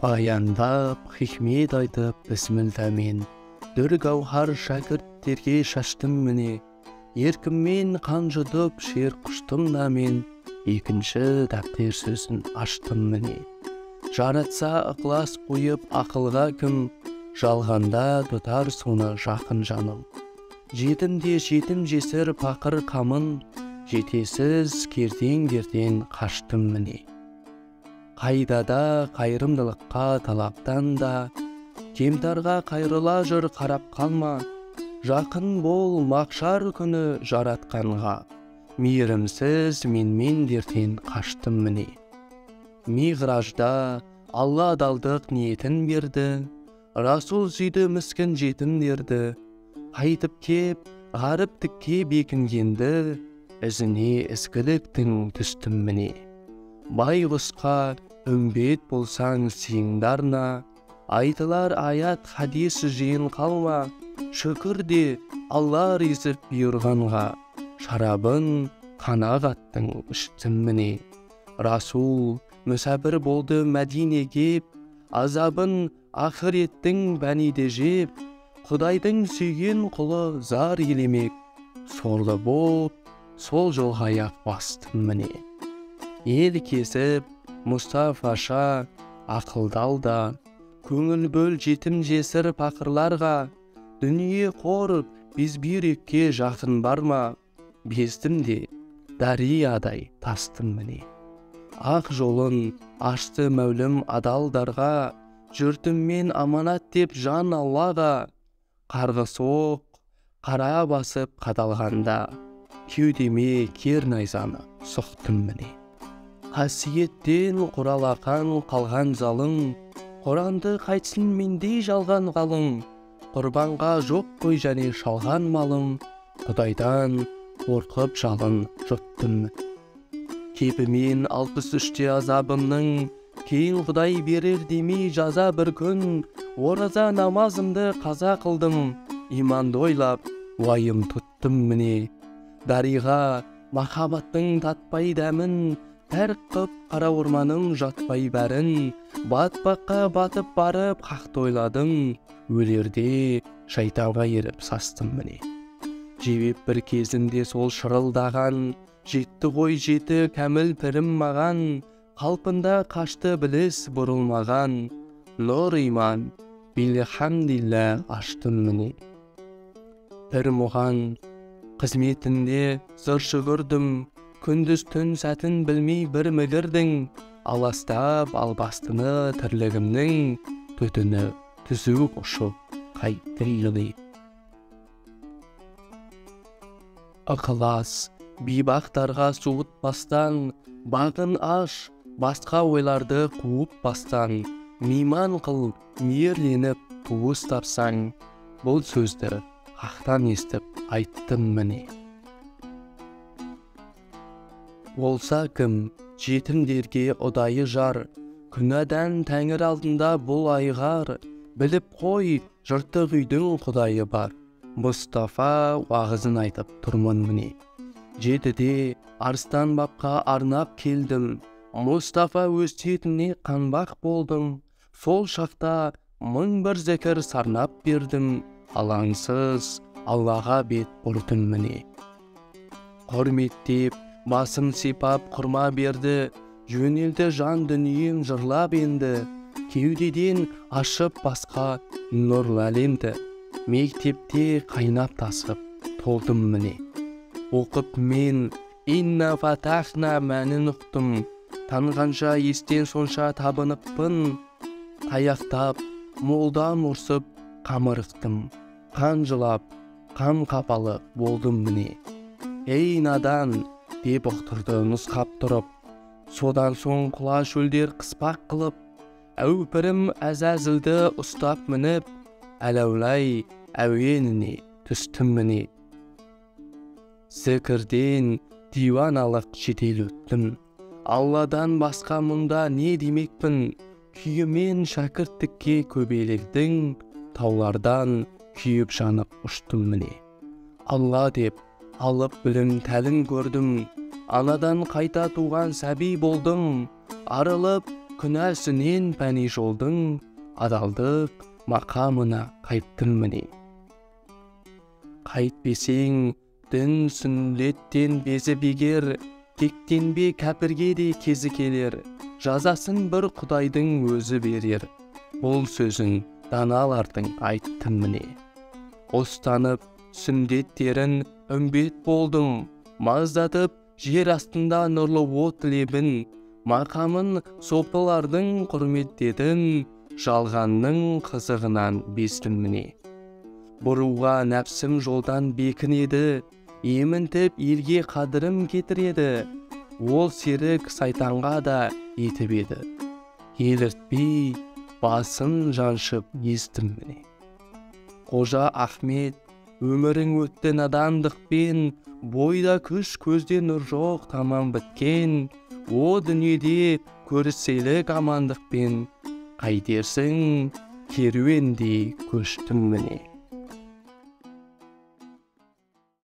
Баяндап, хикмет айтып, бісмілдамен, дүр гауһар шәкірттерге шаштым міне, еркіммен қан жұтып шер құштым да мен, екінші дәптер сөзін аштым міне. Жаратса ықылас қойып ақылға кім, жалғанда тұтар соны жақын жаным. Жетімде жетім жесір пақыр қамын, жетесіз керден қаштым міне. Қайдада қайырымдылыққа талаптан да, кемтарға қайрыла жүр қарап қалма, жақын бол мақшар күні жаратқанға, мейірімсіз менмен дертен қаштым міне. Миғражда Алла адалдық ниетін берді, Расул сүйді міскін жетімдерді, қайтып кеп ғаріптікке бекінгенді, ізіне ізгіліктің түстім міне. Байғұсқа үмбет болсаң сиыңдарна, айтылар аят хадис жиын қалма, шүкір де Алла ризық бұйырғанға, шарабын қанағаттың іштім міне. Расул мүсәпір болды Мәдинеге, азабын ақыреттің бәниде жеп, Құдайдың сүйген құлы зар елемек, сорлы боп, сол жолға аяқ бастым міне. Ел кесіп, Мұстафаша ақылдал да, көңіл бөл жетім жесір пақырларға, дүние қор безбүйрекке жақын барма, бездім де дариядай тастым міне. Ақ жолын ашты мәулім адалдарға, жүртіммен аманат деп жан Аллаға, қарғы соқ, қара басып қадалғанда, кеудеме кер найзаны соқтым міне. Қасиеттен құралақан қалған залың, Құранды қайтсын мендей жалған ғалың, құрбанға жоқ қой және шалған малың, Құдайдан қорқып жалын жұттым. Кепімен 63-те азабымның, кейін Құдай берер демей жаза бір күн, ораза намазымды қаза қылдым, иманды ойлап, уайым тұттым міне. Дариға махаббаттың татпай дәмін, тәрк қып қара орманың жатпай бәрін, батпаққа батып барып хақты ойладым, өлерде шайтанға еріп састым міне. Жебеп бір кезінде сол шырылдаған, жетті ғой жеті кәміл пірім маған, қалпында қашты біліс бұрылмаған, нұр иман, билхамдилля аштым міне. Пір мұған қызметінде зыр шығырдым, күндіз түн сәтін білмей бір мүгірдің, аластап албастыны тірлігімнің, төтіні түзу ұшып қайтты елі. Ықылас бейбақтарға суыт бастан, бағын аш, басқа ойларды қуып бастан, мейман қыл, мейірленіп туыс тапсаң, бұл сөзді қақтан естіп айттым міне. Болса кім, жетімдерге ұдайы жар, күнәдан тәңір алдында бұл айғар, біліп қой, жыртық үйдің құдайы бар, Мұстафа уағызын айтып тұрмын міне. Жетіде арыстан бапқа арнап келдім, Мұстафа өстетіне қанбақ болдым, сол шақта 1001 зікір сарнап бердім, алаңсыз Аллаға бет бұрдым міне. Құрметтеп, басым сипап құрма берді, жөнелді жан дүнием жырлап енді, кеудеден ашып басқа нұрлы әлемді, мектепте қайнап тасып толдым міне. Оқып мен инна фатахна мәнін ұқтым, танғанша естен сонша табыныппын, таяқтап, молдан ұрсып қамырықтым, қан жылап, қан қапалы болдым міне. Ей надан, деп ұқтырды нұсқап тұрып, содан соң құла шөлдер қыспақ қылып, әупірім әзәзілді ұстап мініп, әләулай әуеніне түстім міне. Зікірден диваналық шетел өттім, Алладан басқа мұнда не демекпін, күйімен шәкірттікке көбелегдің, таулардан күйіп жанып ұштым міне. Алла деп алып білім тәлін көрдім, анадан қайта туған сәби болдым, арылып күнәсінен пәни жолдың, адалдық мақамына қайттым міне. Қайтпесең, дін сүннеттен безіп егер, кектенбе кәпірге де кезі келер, жазасын бір Құдайдың өзі берер. Бұл сөзін даналардың айттым міне. Ұстанып сүндеттерін үмбет болдым, маздатып жер астында нұрлы от лебін, мақамын сопылардың құрметтедім, жалғанның қызығынан бездім міне. Бұруға нәпсім жолдан бекінеді, емінтіп елге қадірім кетіреді, ол серік сайтанға да етіп еді. Еліртпей басын жаншып естім міне. Қожа Ахмет, өмірің өтті надандықпен, бойда күш көзде нұр жоқ тамам біткен, о дүниеде көріселік амандықпен, қайтерсің керуенде көштім міне.